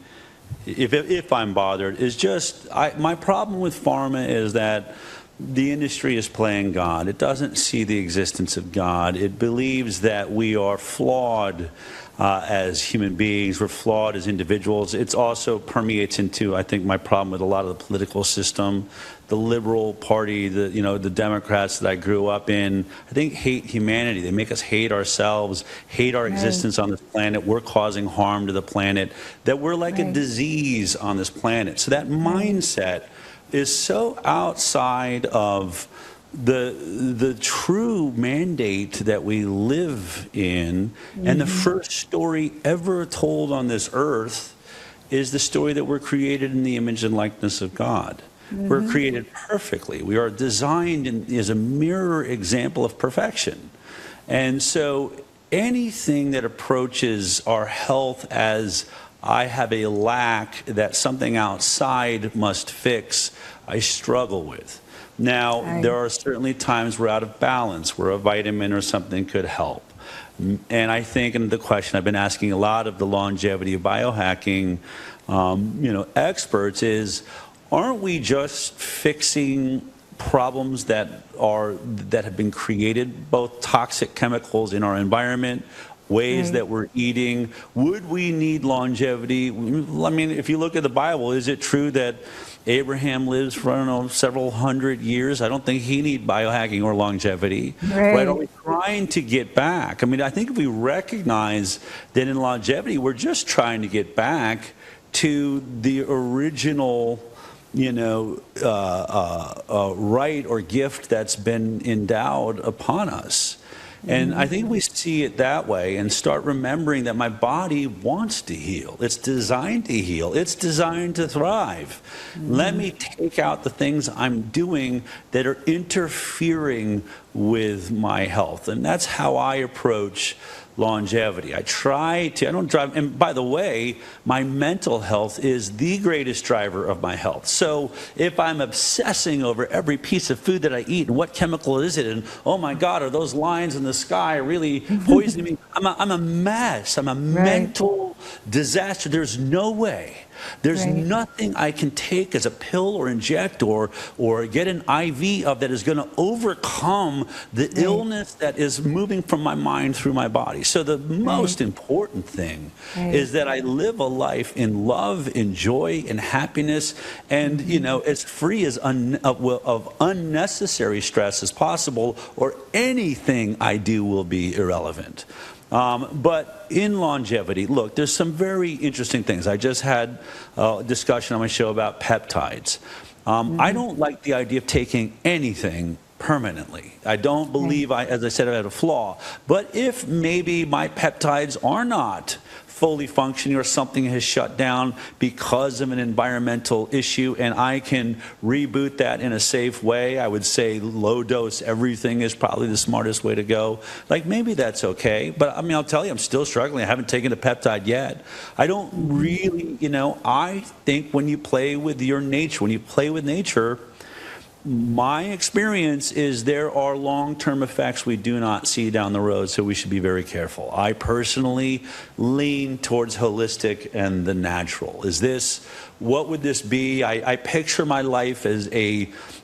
if I'm bothered, is just my problem with pharma is that the industry is playing God. It doesn't see the existence of God. It believes that we are flawed as human beings. We're flawed as individuals. It also permeates into, I think, my problem with a lot of the political system. The liberal party, the Democrats that I grew up in, I think hate humanity. They make us hate ourselves, hate our existence on this planet. We're causing harm to the planet, that we're like a disease on this planet. So that mindset is so outside of the true mandate that we live in. And the first story ever told on this earth is the story that we're created in the image and likeness of God. We're created perfectly. We are designed as a mirror example of perfection. And so anything that approaches our health as I have a lack that something outside must fix, I struggle with. Now, there are certainly times we're out of balance, where a vitamin or something could help. And I think, in the question I've been asking a lot of the longevity of biohacking experts is, aren't we just fixing problems that have been created, both toxic chemicals in our environment, ways that we're eating? Would we need longevity? I mean, if you look at the Bible, is it true that Abraham lives for, I don't know, several hundred years? I don't think he needs biohacking or longevity. Right? Are we trying to get back? I mean, I think if we recognize that in longevity, we're just trying to get back to the original right or gift that's been endowed upon us. And I think we see it that way and start remembering that my body wants to heal. It's designed to heal. It's designed to thrive. Let me take out the things I'm doing that are interfering with my health. And that's how I approach longevity. I don't drive, and by the way, my mental health is the greatest driver of my health. So if I'm obsessing over every piece of food that I eat and what chemical is it, and oh my God, are those lines in the sky really poisoning me? I'm a mess. I'm a mental disaster. There's no way There's Right. nothing I can take as a pill or inject or get an IV of that is going to overcome the illness that is moving from my mind through my body. So the most important thing is that I live a life in love, in joy, in happiness, and as free as of unnecessary stress as possible, or anything I do will be irrelevant. But in longevity, look, there's some very interesting things. I just had a discussion on my show about peptides. I don't like the idea of taking anything permanently. I don't believe, as I said, I had a flaw. But if maybe my peptides are not fully functioning or something has shut down because of an environmental issue and I can reboot that in a safe way, I would say low dose everything is probably the smartest way to go. Like, maybe that's okay. But I mean, I'll tell you, I'm still struggling. I haven't taken a peptide yet. I don't really, I think when you play with your nature, when you play with nature, my experience is there are long-term effects we do not see down the road, so we should be very careful. I personally lean towards holistic and the natural. What would this be? I picture my life as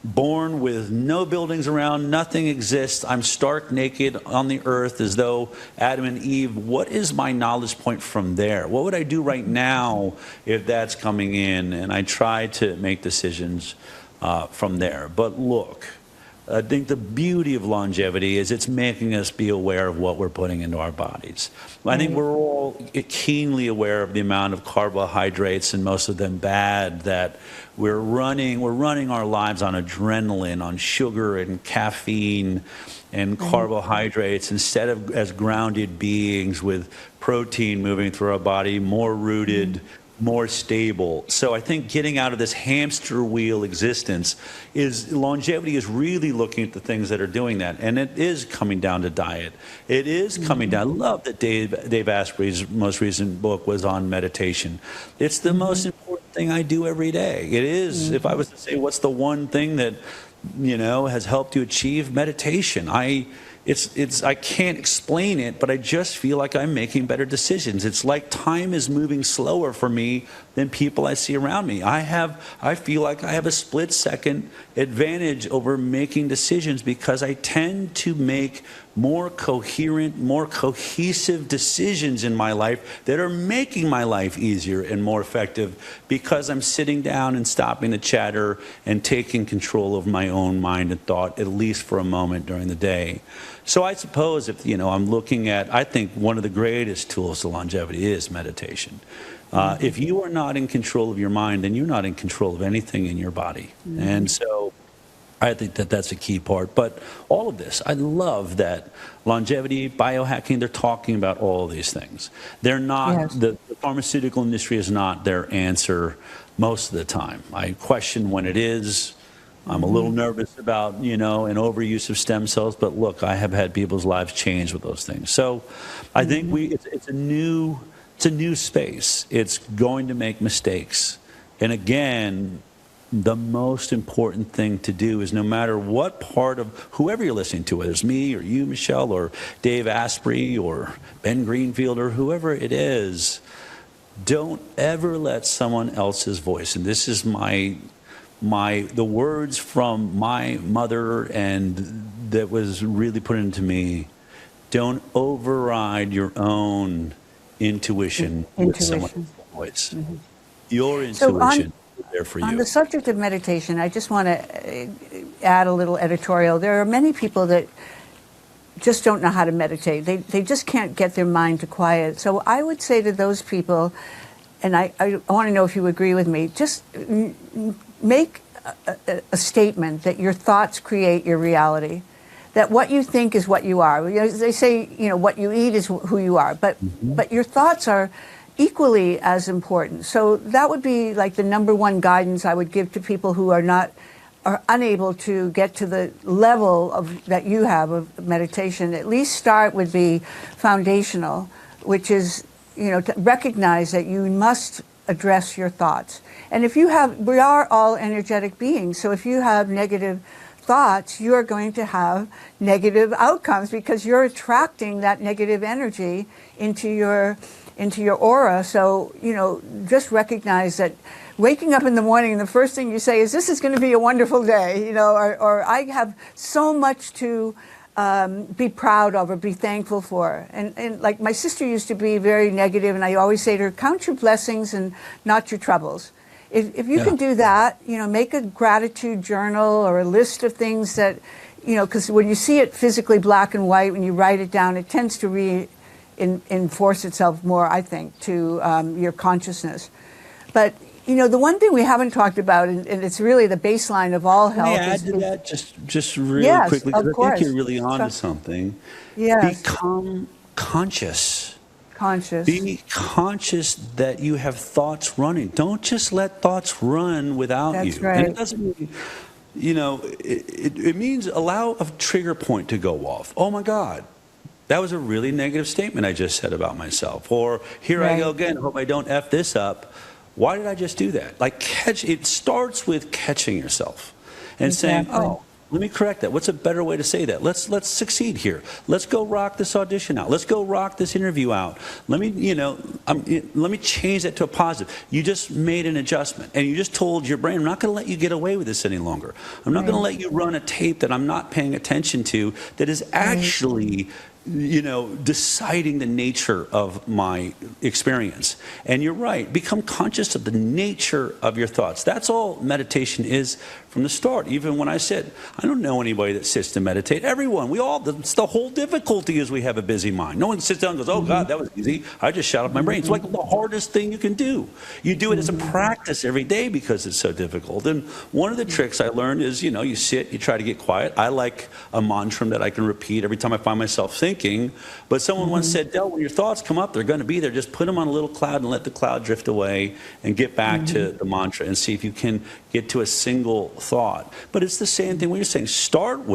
born with no buildings around, nothing exists. I'm stark naked on the earth as though Adam and Eve. What is my knowledge point from there? What would I do right now if that's coming in? And I try to make decisions from there. But look, I think the beauty of longevity is it's making us be aware of what we're putting into our bodies. I think we're all keenly aware of the amount of carbohydrates, and most of them bad, that we're running our lives on adrenaline, on sugar and caffeine and carbohydrates, instead of as grounded beings with protein moving through our body, more rooted, more stable. So I think getting out of this hamster wheel existence longevity is really looking at the things that are doing that. And it is coming down to diet. It is coming down. I love that Dave Asprey's most recent book was on meditation. It's the most important thing I do every day. It is, if I was to say, what's the one thing that, has helped you achieve meditation? I can't explain it, but I just feel like I'm making better decisions. It's like time is moving slower for me than people I see around me. I feel like I have a split-second advantage over making decisions because I tend to make more coherent, more cohesive decisions in my life that are making my life easier and more effective because I'm sitting down and stopping the chatter and taking control of my own mind and thought, at least for a moment during the day. So I suppose if, I'm looking at, I think one of the greatest tools to longevity is meditation. If you are not in control of your mind, then you're not in control of anything in your body. And so I think that that's a key part. But all of this, I love that longevity, biohacking, they're talking about all these things. They're not, the pharmaceutical industry is not their answer most of the time. I question when it is. I'm a little nervous about, an overuse of stem cells, but look, I have had people's lives change with those things. So I think it's a new space. It's going to make mistakes. And again, the most important thing to do is, no matter what part of whoever you're listening to, whether it's me or you, Michelle, or Dave Asprey or Ben Greenfield or whoever it is, don't ever let someone else's voice, and this is the words from my mother, and that was really put into me, don't override your own intuition with someone else's voice. Your intuition is there for you. On the subject of meditation, I just want to add a little editorial. There are many people that just don't know how to meditate. They just can't get their mind to quiet. So I would say to those people, and I want to know if you agree with me, just make a statement that your thoughts create your reality, that what you think is what you are. They say, what you eat is who you are, but your thoughts are equally as important. So that would be like the number one guidance I would give to people who are unable to get to the level that you have of meditation. At least start with the foundational, which is, to recognize that you must address your thoughts. And we are all energetic beings, so if you have negative thoughts, you are going to have negative outcomes because you're attracting that negative energy into your into your aura. So, just recognize that waking up in the morning and the first thing you say is, this is going to be a wonderful day, or I have so much to be proud of or be thankful for. And like my sister used to be very negative, and I always say to her, count your blessings and not your troubles. If you can do that, make a gratitude journal or a list of things that, because when you see it physically black and white, when you write it down, it tends to enforce itself more, I think, to your consciousness. But, the one thing we haven't talked about, and it's really the baseline of all health. Can I add to that just really quickly? Because I think you're really onto something. Yes. Become conscious. Conscious. Be conscious that you have thoughts running. Don't just let thoughts run without you. That's right. And it doesn't mean, it means allow a trigger point to go off. Oh my God, that was a really negative statement I just said about myself. Or here I go again, hope I don't F this up. Why did I just do that? It starts with catching yourself and saying, oh, let me correct that. What's a better way to say that? Let's succeed here. Let's go rock this audition out. Let's go rock this interview out. Let me change that to a positive. You just made an adjustment, and you just told your brain, I'm not going to let you get away with this any longer. I'm not going to let you run a tape that I'm not paying attention to that is actually deciding the nature of my experience. And you're right, become conscious of the nature of your thoughts. That's all meditation is from the start. Even when I said, I don't know anybody that sits to meditate. Everyone, it's the whole difficulty is we have a busy mind. No one sits down and goes, oh God, that was easy. I just shut off my brain. It's like the hardest thing you can do. You do it as a practice every day because it's so difficult. And one of the tricks I learned is, you sit, you try to get quiet. I like a mantra that I can repeat every time I find myself thinking. But someone once said, Del, when your thoughts come up, they're going to be there. Just put them on a little cloud and let the cloud drift away and get back to the mantra and see if you can get to a single thought. But it's the same thing when you're saying start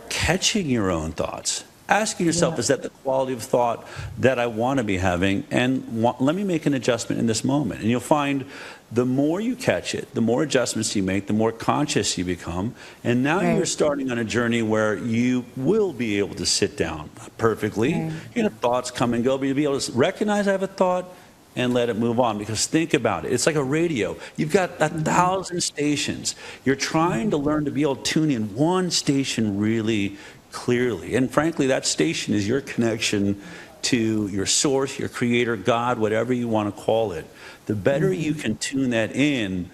catching your own thoughts. Asking yourself, is that the quality of thought that I want to be having? And let me make an adjustment in this moment. And you'll find the more you catch it, the more adjustments you make, the more conscious you become. And now you're starting on a journey where you will be able to sit down perfectly. Thoughts come and go, but you'll be able to recognize I have a thought and let it move on. Because think about it. It's like a radio. You've got 1,000 stations. You're trying to learn to be able to tune in one station really clearly. And frankly, that station is your connection to your source, your creator, God, whatever you want to call it. The better you can tune that in,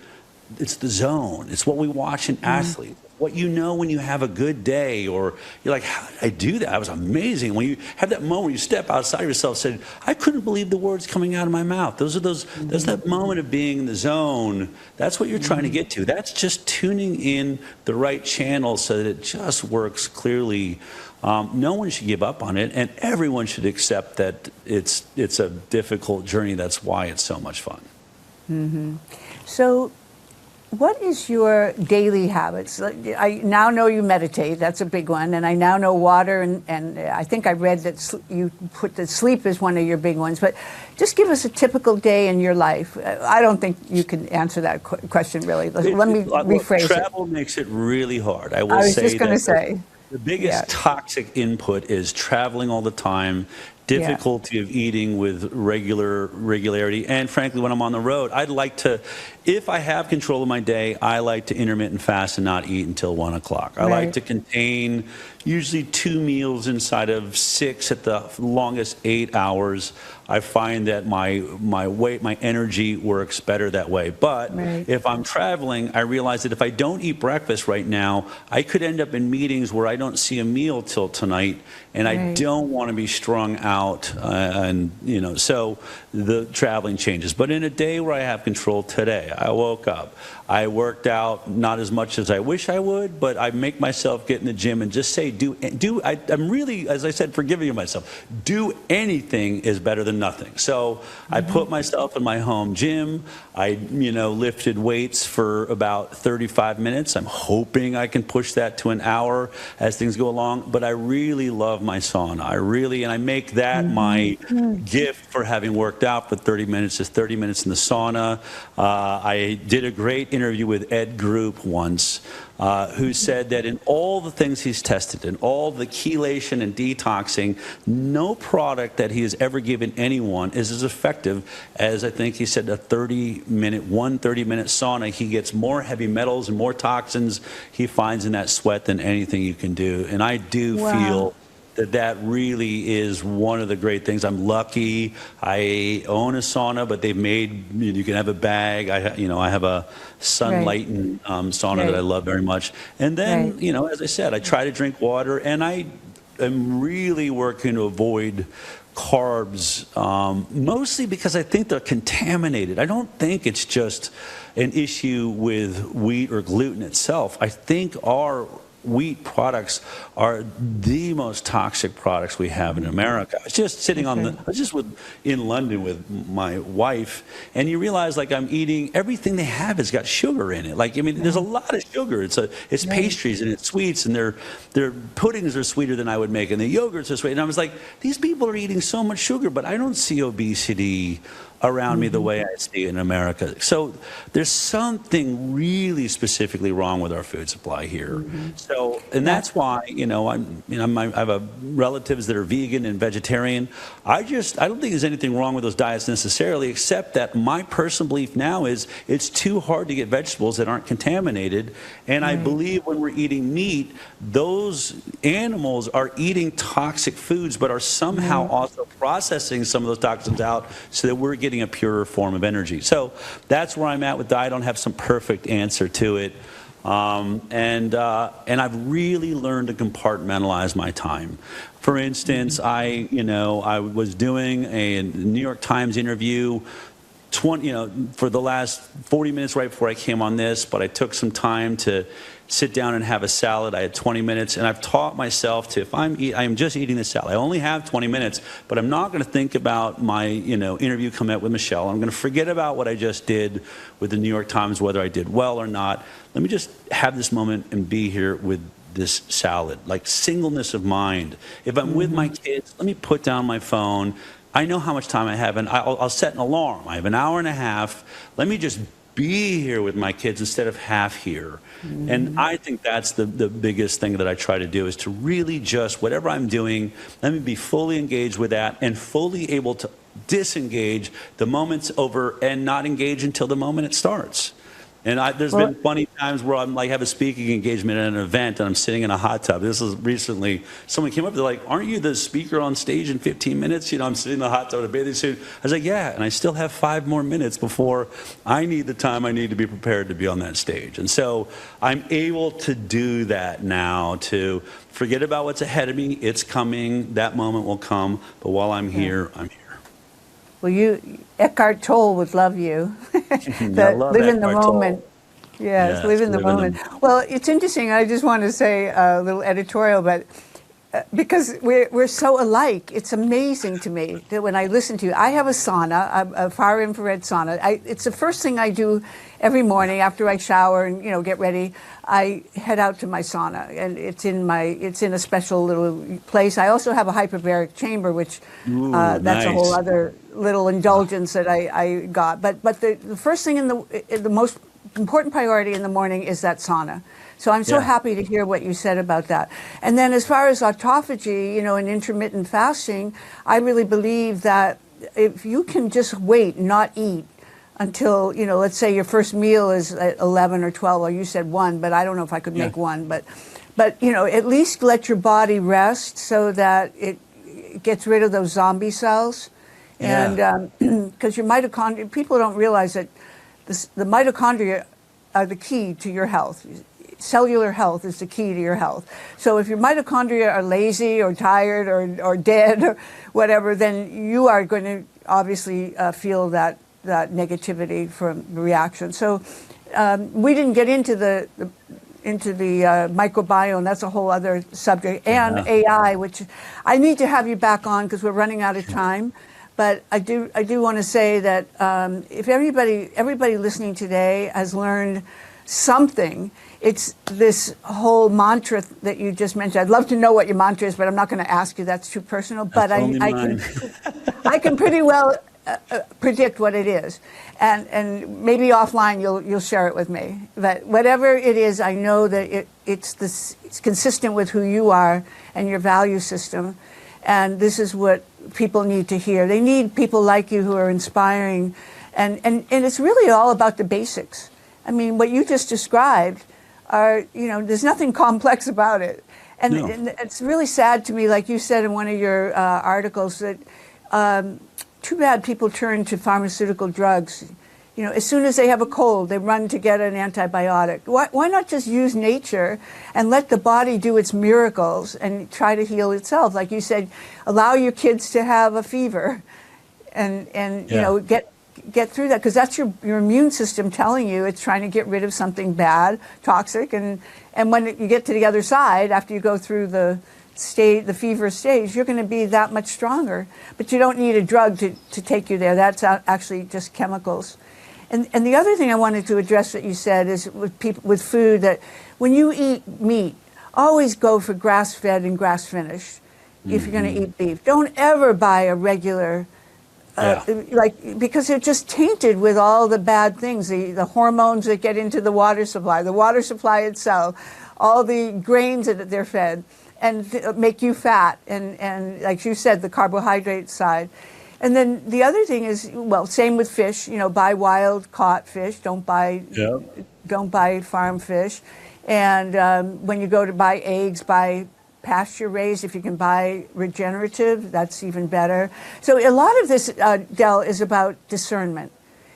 it's the zone. It's what we watch in athletes. What you know when you have a good day, or you're like, how did I do that? That was amazing. When you have that moment where you step outside yourself and said, I couldn't believe the words coming out of my mouth. That's that moment of being in the zone. That's what you're trying to get to. That's just tuning in the right channel so that it just works clearly. No one should give up on it, and everyone should accept that it's a difficult journey. That's why it's so much fun. So what is your daily habits? I now know you meditate. That's a big one. And I now know water. And I think I read that you put that sleep is one of your big ones. But just give us a typical day in your life. I don't think you can answer that question, really. Let me rephrase it. Travel makes it really hard. I was just going to say. The biggest toxic input is traveling all the time, difficulty of eating with regularity, and frankly, when I'm on the road, I'd like to, if I have control of my day, I like to intermittent fast and not eat until 1 o'clock. I like to contain usually 2 meals inside of 6 at the longest 8 hours. I find that my weight, my energy works better that way. But if I'm traveling, I realize that if I don't eat breakfast right now, I could end up in meetings where I don't see a meal till tonight, and I don't want to be strung out. So the traveling changes. But in a day where I have control today, I woke up, I worked out, not as much as I wish I would, but I make myself get in the gym and just say, I'm really, as I said, forgiving of myself. Do anything is better than nothing. So I put myself in my home gym. I, lifted weights for about 35 minutes. I'm hoping I can push that to an hour as things go along. But I really love my sauna. And I make that my gift for having worked out for 30 minutes is 30 minutes in the sauna. I did a great interview with Ed Group once, who said that in all the things he's tested, in all the chelation and detoxing, no product that he has ever given anyone is as effective as, I think he said, a 30-minute sauna. He gets more heavy metals and more toxins he finds in that sweat than anything you can do. And I do feel that really is one of the great things. I'm lucky. I own a sauna, but they've made, you can have a bag. I have a sunlightened sauna that I love very much. And then, as I said, I try to drink water, and I am really working to avoid carbs, mostly because I think they're contaminated. I don't think it's just an issue with wheat or gluten itself. I think our wheat products are the most toxic products we have in America. I was just sitting in London with my wife, and you realize, like, I'm eating everything they have has got sugar in it. Like, I mean, there's a lot of sugar. It's pastries and it's sweets, and their puddings are sweeter than I would make, and the yogurts are sweet. And I was like, these people are eating so much sugar, but I don't see obesity around me the way I see it in America. So there's something really specifically wrong with our food supply here. So, and that's why, I have relatives that are vegan and vegetarian. I don't think there's anything wrong with those diets necessarily, except that my personal belief now is it's too hard to get vegetables that aren't contaminated. And I believe when we're eating meat, those animals are eating toxic foods, but are somehow also processing some of those toxins out so that we're getting a purer form of energy. So that's where I'm at with diet. I don't have some perfect answer to it. And I've really learned to compartmentalize my time. For instance, I was doing a New York Times interview for the last 40 minutes right before I came on this, but I took some time to sit down and have a salad. I had 20 minutes, and I've taught myself to, if I'm just eating the salad, I only have 20 minutes, but I'm not going to think about my, interview coming up with Michele. I'm going to forget about what I just did with the New York Times, whether I did well or not. Let me just have this moment and be here with this salad, like singleness of mind. If I'm with my kids, let me put down my phone. I know how much time I have, and I'll set an alarm. I have an hour and a half. Let me just be here with my kids instead of half here. And I think that's the biggest thing that I try to do, is to really just, whatever I'm doing, let me be fully engaged with that and fully able to disengage the moment's over and not engage until the moment it starts. And there's been funny times where I'm like, have a speaking engagement at an event and I'm sitting in a hot tub. This was recently, someone came up, they're like, aren't you the speaker on stage in 15 minutes? I'm sitting in the hot tub in a bathing suit. I was like, yeah, and I still have 5 more minutes before I need the time I need to be prepared to be on that stage. And so I'm able to do that now, to forget about what's ahead of me. It's coming. That moment will come. But while I'm here, I'm here. Well, Eckhart Tolle would love you. Live in the moment. Yes, live in the moment. Well, it's interesting. I just want to say a little editorial, but because we're so alike, it's amazing to me that when I listen to you, I have a sauna, a far infrared sauna. It's the first thing I do every morning after I shower and get ready. I head out to my sauna, and it's in a special little place. I also have a hyperbaric chamber, which that's nice. A whole other little indulgence that I got. But the first thing the most important priority in the morning is that sauna. So I'm so happy to hear what you said about that. And then as far as autophagy, and intermittent fasting, I really believe that if you can just wait, not eat until, let's say your first meal is at 11 or 12, or you said 1, but I don't know if I could make 1, but at least let your body rest so that it gets rid of those zombie cells. And because your mitochondria, people don't realize that the mitochondria are the key to your health. Cellular health is the key to your health. So if your mitochondria are lazy or tired or dead or whatever, then you are going to obviously feel that negativity from the reaction. So we didn't get into the microbiome. That's a whole other subject. And AI, which I need to have you back on because we're running out of time. But I do want to say that if everybody listening today has learned something. It's this whole mantra that you just mentioned. I'd love to know what your mantra is, but I'm not going to ask you. That's too personal. But I can pretty well predict what it is, and maybe offline you'll share it with me. But whatever it is, I know that it's consistent with who you are and your value system, and this is what people need to hear. They need people like you who are inspiring, and it's really all about the basics. I mean, what you just described are, there's nothing complex about it. And, No. and it's really sad to me, like you said in one of your articles, that too bad people turn to pharmaceutical drugs. As soon as they have a cold, they run to get an antibiotic. Why not just use nature and let the body do its miracles and try to heal itself? Like you said, allow your kids to have a fever and get through that, because that's your immune system telling you it's trying to get rid of something bad, toxic, and when you get to the other side, after you go through the fever stage, you're going to be that much stronger. But you don't need a drug to take you there. That's actually just chemicals. And the other thing I wanted to address that you said is with food, that when you eat meat, always go for grass-fed and grass-finished if you're going to eat beef. Don't ever buy a regular because they're just tainted with all the bad things, the hormones that get into the water supply itself, all the grains that they're fed, and make you fat, and like you said, the carbohydrate side. And then the other thing is, same with fish. Buy wild caught fish. Don't buy farm fish. And when you go to buy eggs, buy pasture raised. If you can buy regenerative, that's even better. So a lot of this, Del, is about discernment.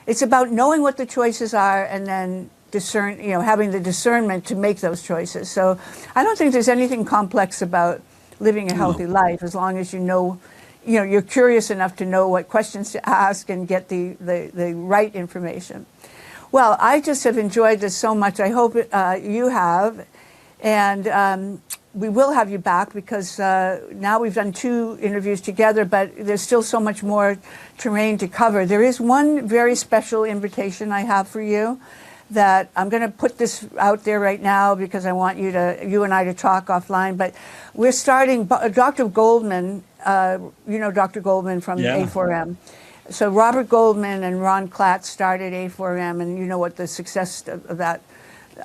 It's about knowing what the choices are and then having the discernment to make those choices. So I don't think there's anything complex about living a healthy life, as long as you're curious enough to know what questions to ask and get the right information. Well, I just have enjoyed this so much. I hope you have. And we will have you back, because now we've done 2 interviews together, but there's still so much more terrain to cover. There is one very special invitation I have for you that I'm going to put this out there right now, because I want you and I to talk offline. But we're starting, Dr. Goldman, Dr. Goldman from A4M. So Robert Goldman and Ron Klatt started A4M, and you know what the success of that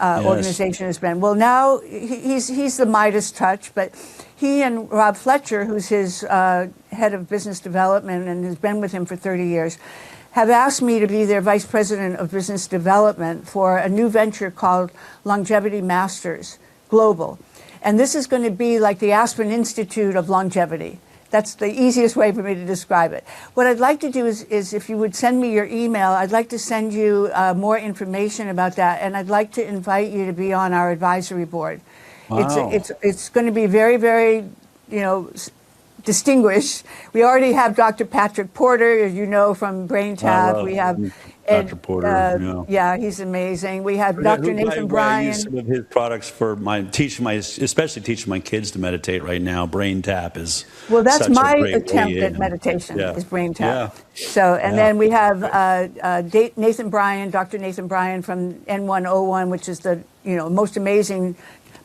organization has been. Well, now he's the Midas touch, but he and Rob Fletcher, who's his head of business development and has been with him for 30 years, have asked me to be their vice president of business development for a new venture called Longevity Masters Global. And this is going to be like the Aspen Institute of longevity. That's the easiest way for me to describe it. What I'd like to do is if you would send me your email, I'd like to send you more information about that, and I'd like to invite you to be on our advisory board. Wow. It's going to be very, very, distinguished. We already have Dr. Patrick Porter, as you know, from BrainTap. We have Dr. Porter. He's amazing. We have Dr. Nathan Bryan. I use some of his products for especially teaching my kids to meditate right now. BrainTap is that's such my a great attempt way at in. meditation is BrainTap. Yeah. So, and then we have Nathan Bryan, Dr. Nathan Bryan from N101, which is the most amazing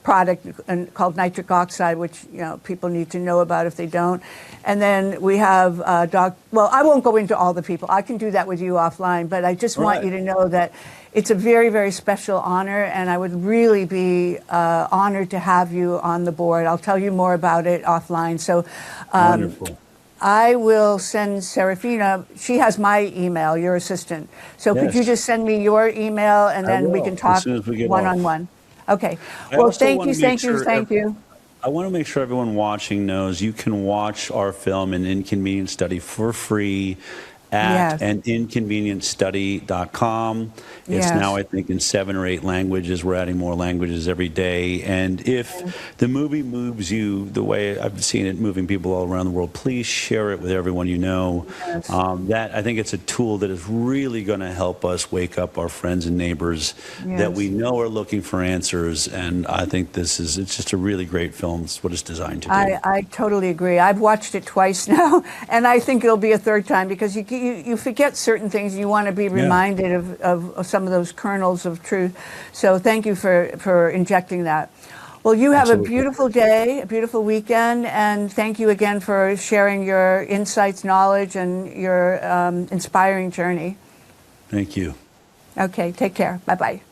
product called nitric oxide, which people need to know about if they don't. And then we have I won't go into all the people. I can do that with you offline, but I just want you to know that it's a very, very special honor, and I would really be honored to have you on the board. I'll tell you more about it offline. So Wonderful. I will send Serafina. She has my email, your assistant. So could you just send me your email, and then we can talk one-on-one. Okay. Well, thank you. I want to make sure everyone watching knows you can watch our film, An Inconvenient Study, for free at aninconvenientstudy.com. It's now, I think, in 7 or 8 languages. We're adding more languages every day. And if the movie moves you the way I've seen it moving people all around the world, please share it with everyone you know. That I think it's a tool that is really going to help us wake up our friends and neighbors that we know are looking for answers. And I think it's just a really great film. It's what it's designed to do. I totally agree. I've watched it twice now, and I think it'll be a third time, because you you forget certain things. You want to be reminded of some of those kernels of truth. So thank you for injecting that. Well, you have a beautiful day, a beautiful weekend, and thank you again for sharing your insights, knowledge, and your inspiring journey. Thank you. Okay, take care. Bye-bye.